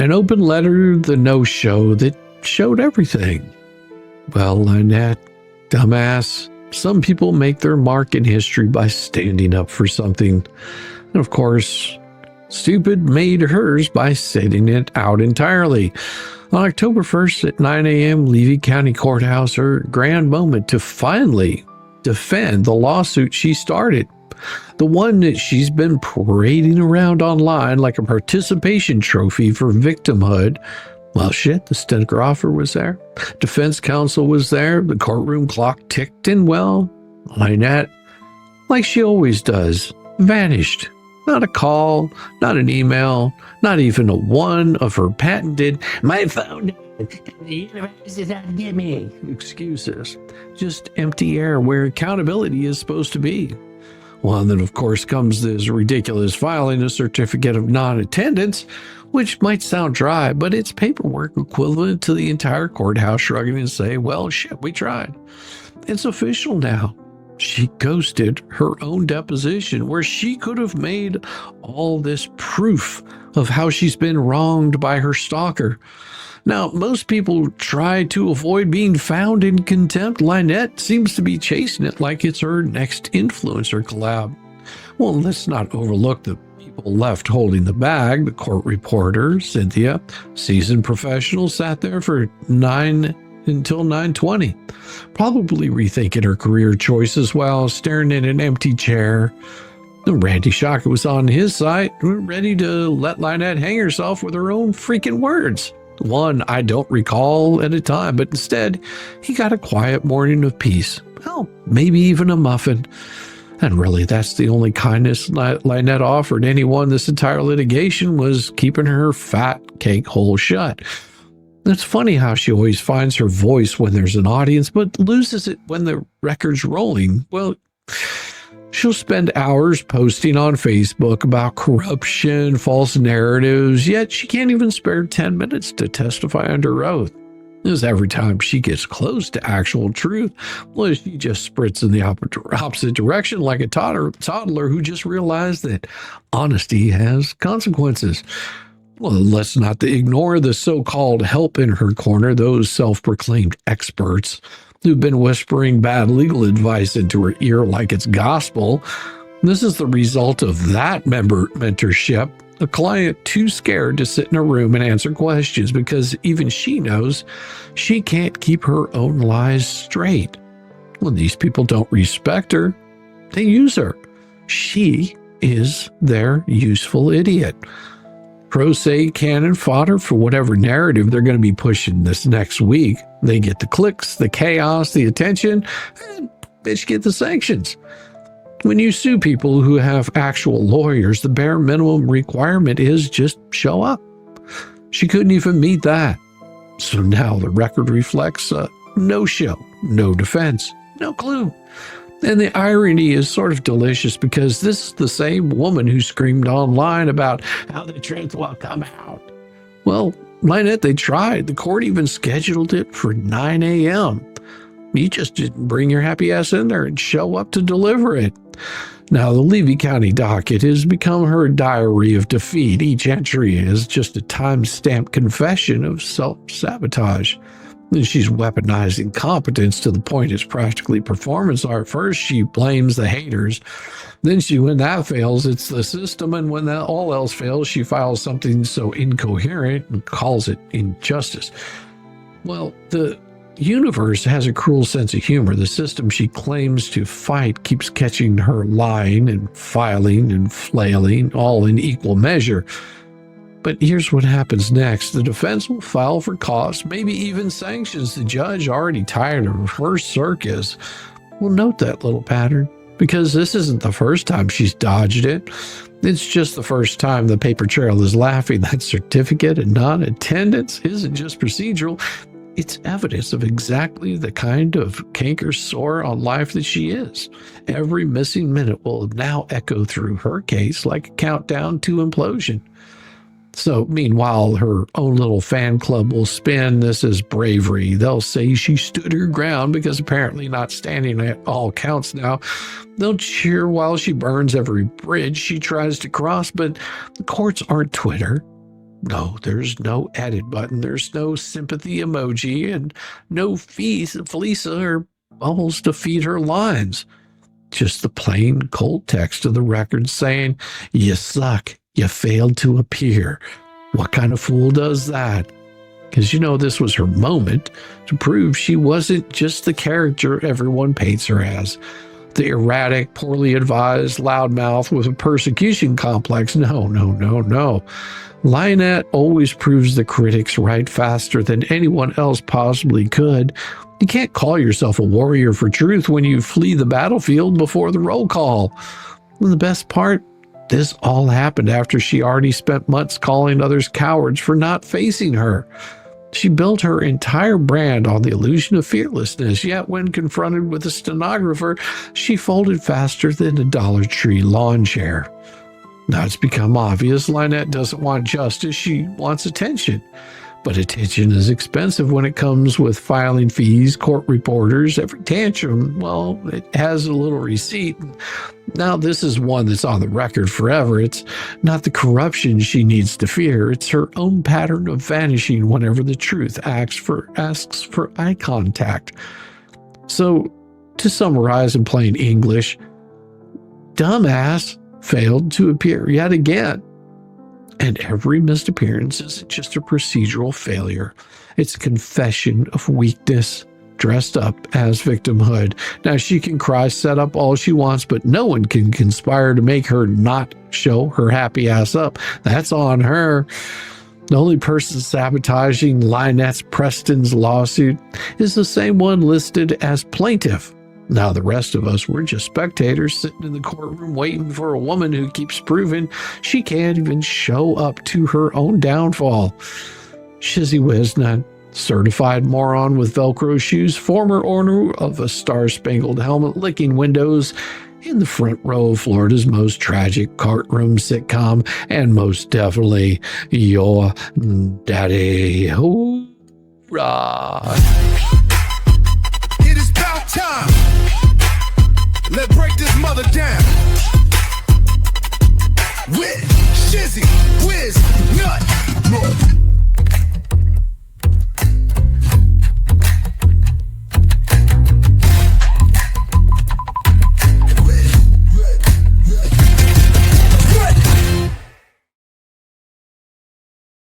an open letter, the no-show that showed everything. Well, Lynette, dumbass, some people make their mark in history by standing up for something. And of course, stupid made hers by sitting it out entirely. On October 1st at 9 a.m., Levy County Courthouse, her grand moment to finally defend the lawsuit she started. The one that she's been parading around online like a participation trophy for victimhood. Well, shit, the stenographer was there. Defense counsel was there. The courtroom clock ticked, and well, Lynette, like she always does, vanished. Not a call, not an email, not even a one of her patented, "my phone, the universe is out to get me" excuses. Just empty air where accountability is supposed to be. Well, and then of course comes this ridiculous filing a certificate of non-attendance, which might sound dry, but it's paperwork equivalent to the entire courthouse shrugging and say, well, shit, we tried. It's official now. She ghosted her own deposition where she could have made all this proof of how she's been wronged by her stalker. Now, most people try to avoid being found in contempt. Lynette seems to be chasing it like it's her next influencer collab. Well, let's not overlook the people left holding the bag. The court reporter, Cynthia, seasoned professional, sat there for 9 until 9:20, probably rethinking her career choices while staring at an empty chair. Randy Shockett was on his side, ready to let Lynette hang herself with her own freaking words. One I don't recall at a time, but instead, he got a quiet morning of peace. Well, maybe even a muffin. And really, that's the only kindness Lynette offered anyone this entire litigation, was keeping her fat cake hole shut. It's funny how she always finds her voice when there's an audience, but loses it when the record's rolling. Well, she'll spend hours posting on Facebook about corruption, false narratives, yet she can't even spare 10 minutes to testify under oath. Because every time she gets close to actual truth, well, she just sprints in the opposite direction like a toddler who just realized that honesty has consequences. Well, let's not ignore the so-called help in her corner, those self-proclaimed experts who've been whispering bad legal advice into her ear like it's gospel. This is the result of that mentorship. A client too scared to sit in a room and answer questions because even she knows she can't keep her own lies straight. When these people don't respect her, they use her. She is their useful idiot. Pro se cannon fodder for whatever narrative they're going to be pushing this next week. They get the clicks, the chaos, the attention, and bitch, get the sanctions. When you sue people who have actual lawyers, the bare minimum requirement is just show up. She couldn't even meet that. So now the record reflects no show, no defense, no clue. And the irony is sort of delicious because this is the same woman who screamed online about how the truth will come out. Well, Lynette, they tried. The court even scheduled it for 9 a.m. You just didn't bring your happy ass in there and show up to deliver it. Now, the Levy County docket has become her diary of defeat. Each entry is just a time-stamped confession of self-sabotage. And she's weaponized incompetence to the point it's practically performance art. First, she blames the haters. Then when that fails, it's the system. And when that all else fails, she files something so incoherent and calls it injustice. Well, the universe has a cruel sense of humor. The system she claims to fight keeps catching her lying and filing and flailing, all in equal measure. But here's what happens next. The defense will file for costs, maybe even sanctions. The judge, already tired of her circus, will note that little pattern, because this isn't the first time she's dodged it. It's just the first time the paper trail is laughing. That certificate of non-attendance isn't just procedural. It's evidence of exactly the kind of canker sore on life that she is. Every missing minute will now echo through her case like a countdown to implosion. So, meanwhile, her own little fan club will spin this as bravery. They'll say she stood her ground because apparently not standing at all counts now. They'll cheer while she burns every bridge she tries to cross, but the courts aren't Twitter. No, there's no edit button. There's no sympathy emoji and no Felisa or bubbles to feed her lines. Just the plain, cold text of the record saying, "You suck. You failed to appear." What kind of fool does that? Because this was her moment to prove she wasn't just the character everyone paints her as. The erratic, poorly advised loudmouth with a persecution complex. No. Lionette always proves the critics right faster than anyone else possibly could. You can't call yourself a warrior for truth when you flee the battlefield before the roll call. And the best part, this all happened after she already spent months calling others cowards for not facing her. She built her entire brand on the illusion of fearlessness, yet when confronted with a stenographer, she folded faster than a Dollar Tree lawn chair. Now it's become obvious Lynette doesn't want justice, she wants attention. But attention is expensive when it comes with filing fees, court reporters, every tantrum. Well, it has a little receipt. Now this is one that's on the record forever. It's not the corruption she needs to fear. It's her own pattern of vanishing whenever the truth asks for eye contact. So, to summarize in plain English, dumbass failed to appear yet again. And every missed appearance isn't just a procedural failure. It's a confession of weakness dressed up as victimhood. Now, she can cry set up all she wants, but no one can conspire to make her not show her happy ass up. That's on her. The only person sabotaging Lynette Preston's lawsuit is the same one listed as plaintiff. Now, the rest of us, we're just spectators sitting in the courtroom waiting for a woman who keeps proving she can't even show up to her own downfall. Shizzywhiznut, certified moron with Velcro shoes, former owner of a star-spangled helmet, licking windows in the front row of Florida's most tragic courtroom sitcom, and most definitely your daddy. Hoorah! It is about time. Let's break this mother down with Shizzywhiznut.